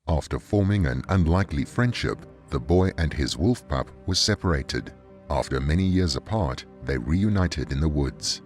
After forming an unlikely friendship, the boy and his wolf pup were separated. After many years apart, they reunited in the woods.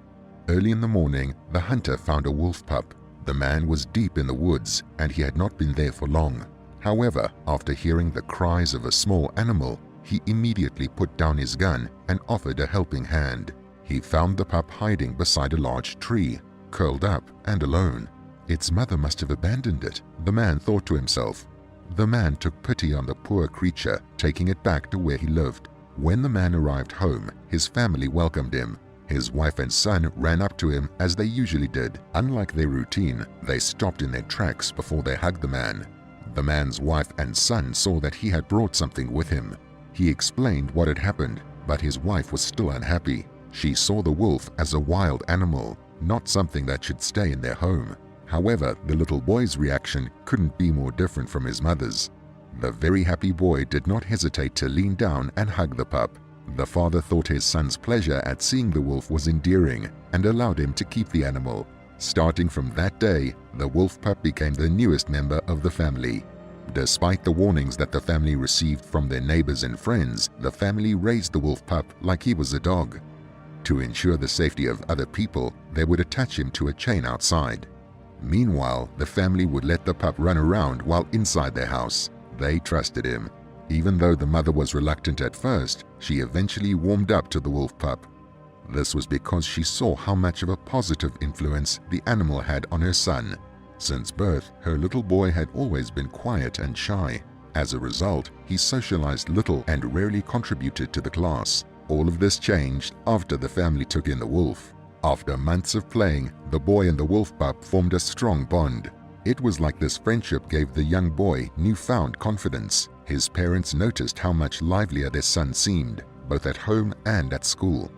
Early in the morning, the hunter found a wolf pup. The man was deep in the woods and he had not been there for long. However, after hearing the cries of a small animal, he immediately put down his gun and offered a helping hand. He found the pup hiding beside a large tree, curled up and alone. Its mother must have abandoned it, the man thought to himself. The man took pity on the poor creature, taking it back to where he lived. When the man arrived home, his family welcomed him. His wife and son ran up to him as they usually did. Unlike their routine, they stopped in their tracks before they hugged the man. The man's wife and son saw that he had brought something with him. He explained what had happened, but his wife was still unhappy. She saw the wolf as a wild animal, not something that should stay in their home. However, the little boy's reaction couldn't be more different from his mother's. The very happy boy did not hesitate to lean down and hug the pup. The father thought his son's pleasure at seeing the wolf was endearing and allowed him to keep the animal. Starting from that day, the wolf pup became the newest member of the family. Despite the warnings that the family received from their neighbors and friends, the family raised the wolf pup like he was a dog. To ensure the safety of other people, they would attach him to a chain outside. Meanwhile, the family would let the pup run around while inside their house. They trusted him. Even though the mother was reluctant at first, she eventually warmed up to the wolf pup. This was because she saw how much of a positive influence the animal had on her son. Since birth, her little boy had always been quiet and shy. As a result, he socialized little and rarely contributed to the class. All of this changed after the family took in the wolf. After months of playing, the boy and the wolf pup formed a strong bond. It was like this friendship gave the young boy newfound confidence. His parents noticed how much livelier their son seemed, both at home and at school.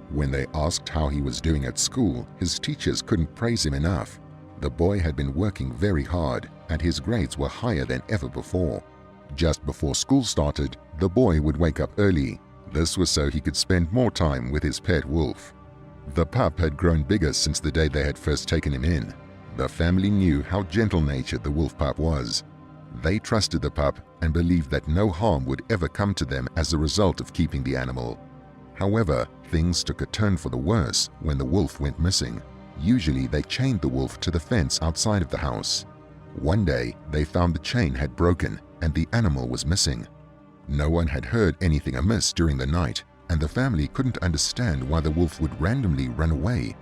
When they asked how he was doing at school, his teachers couldn't praise him enough. The boy had been working very hard, and his grades were higher than ever before. Just before school started, the boy would wake up early. This was so he could spend more time with his pet wolf. The pup had grown bigger since the day they had first taken him in. The family knew how gentle-natured the wolf pup was. They trusted the pup and believed that no harm would ever come to them as a result of keeping the animal. However, things took a turn for the worse when the wolf went missing. Usually they chained the wolf to the fence outside of the house. One day, they found the chain had broken and the animal was missing. No one had heard anything amiss during the night, and the family couldn't understand why the wolf would randomly run away.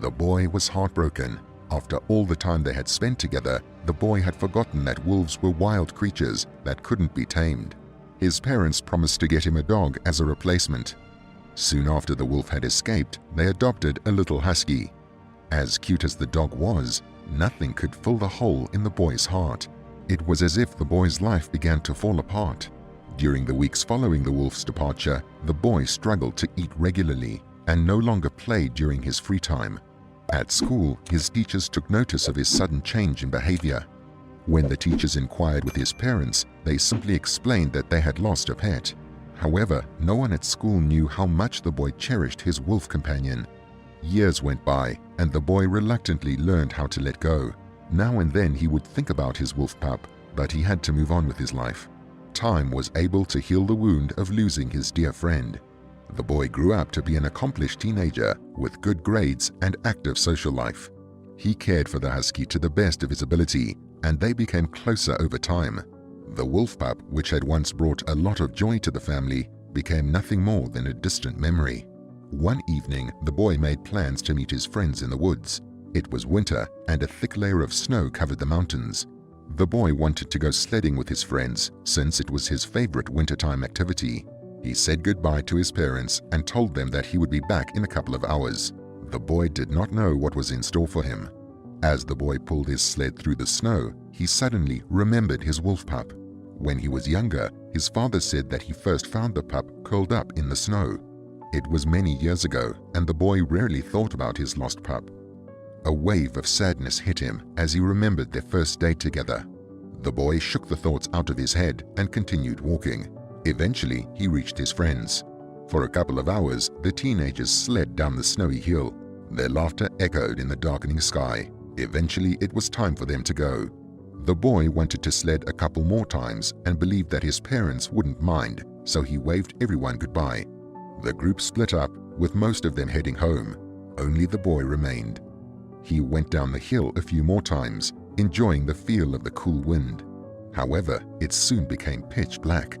The boy was heartbroken. After all the time they had spent together, the boy had forgotten that wolves were wild creatures that couldn't be tamed. His parents promised to get him a dog as a replacement. Soon after the wolf had escaped, they adopted a little husky. As cute as the dog was, nothing could fill the hole in the boy's heart. It was as if the boy's life began to fall apart. During the weeks following the wolf's departure, the boy struggled to eat regularly and no longer played during his free time. At school, his teachers took notice of his sudden change in behavior. When the teachers inquired with his parents, they simply explained that they had lost a pet. However, no one at school knew how much the boy cherished his wolf companion. Years went by, and the boy reluctantly learned how to let go. Now and then he would think about his wolf pup, but he had to move on with his life. Time was able to heal the wound of losing his dear friend. The boy grew up to be an accomplished teenager with good grades and active social life. He cared for the husky to the best of his ability, and they became closer over time. The wolf pup, which had once brought a lot of joy to the family, became nothing more than a distant memory. One evening, the boy made plans to meet his friends in the woods. It was winter, and a thick layer of snow covered the mountains. The boy wanted to go sledding with his friends, since it was his favorite wintertime activity. He said goodbye to his parents and told them that he would be back in a couple of hours. The boy did not know what was in store for him. As the boy pulled his sled through the snow, he suddenly remembered his wolf pup. When he was younger, his father said that he first found the pup curled up in the snow. It was many years ago, and the boy rarely thought about his lost pup. A wave of sadness hit him as he remembered their first day together. The boy shook the thoughts out of his head and continued walking. Eventually, he reached his friends. For a couple of hours, the teenagers sled down the snowy hill. Their laughter echoed in the darkening sky. Eventually, it was time for them to go. The boy wanted to sled a couple more times and believed that his parents wouldn't mind, so he waved everyone goodbye. The group split up, with most of them heading home. Only the boy remained. He went down the hill a few more times, enjoying the feel of the cool wind. However, it soon became pitch black.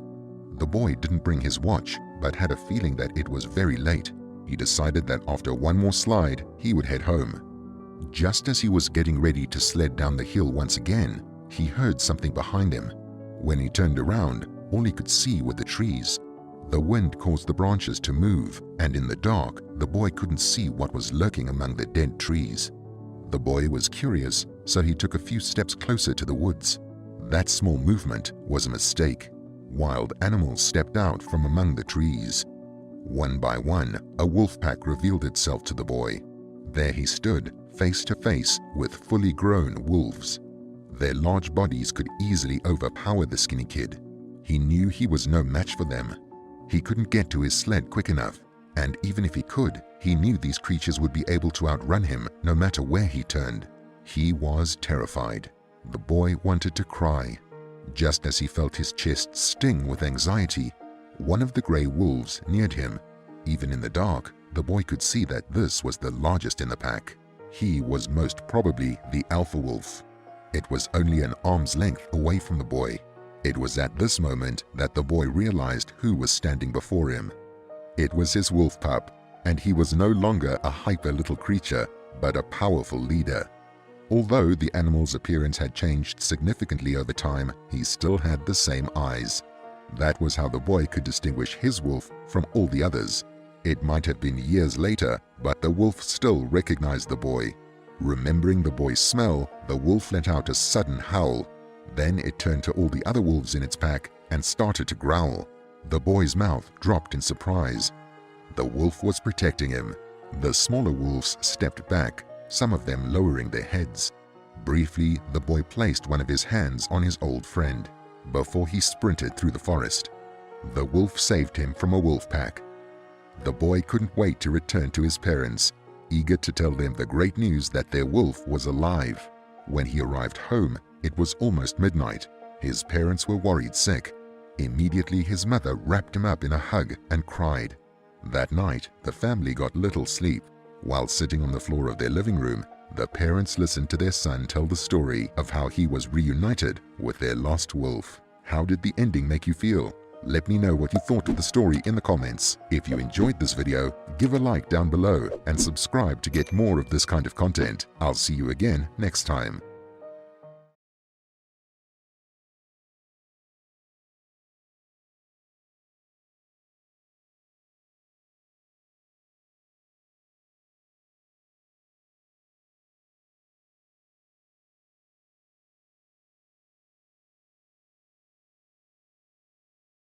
The boy didn't bring his watch, but had a feeling that it was very late. He decided that after one more slide, he would head home. Just as he was getting ready to sled down the hill once again, he heard something behind him. When he turned around, all he could see were the trees. The wind caused the branches to move, and in the dark, the boy couldn't see what was lurking among the dead trees. The boy was curious, so he took a few steps closer to the woods. That small movement was a mistake. Wild animals stepped out from among the trees. One by one, a wolf pack revealed itself to the boy. There he stood, face to face with fully grown wolves. Their large bodies could easily overpower the skinny kid. He knew he was no match for them. He couldn't get to his sled quick enough, and even if he could, he knew these creatures would be able to outrun him no matter where he turned. He was terrified. The boy wanted to cry. Just as he felt his chest sting with anxiety, one of the gray wolves neared him. Even in the dark, the boy could see that this was the largest in the pack. He was most probably the alpha wolf. It was only an arm's length away from the boy. It was at this moment that the boy realized who was standing before him. It was his wolf pup, and he was no longer a hyper little creature, but a powerful leader. Although the animal's appearance had changed significantly over time, he still had the same eyes. That was how the boy could distinguish his wolf from all the others. It might have been years later, but the wolf still recognized the boy. Remembering the boy's smell, the wolf let out a sudden howl. Then it turned to all the other wolves in its pack and started to growl. The boy's mouth dropped in surprise. The wolf was protecting him. The smaller wolves stepped back, some of them lowering their heads. Briefly, the boy placed one of his hands on his old friend before he sprinted through the forest. The wolf saved him from a wolf pack. The boy couldn't wait to return to his parents, eager to tell them the great news that their wolf was alive. When he arrived home, it was almost midnight. His parents were worried sick. Immediately, his mother wrapped him up in a hug and cried. That night, the family got little sleep. While sitting on the floor of their living room, the parents listened to their son tell the story of how he was reunited with their lost wolf. How did the ending make you feel? Let me know what you thought of the story in the comments. If you enjoyed this video, give a like down below and subscribe to get more of this kind of content. I'll see you again next time.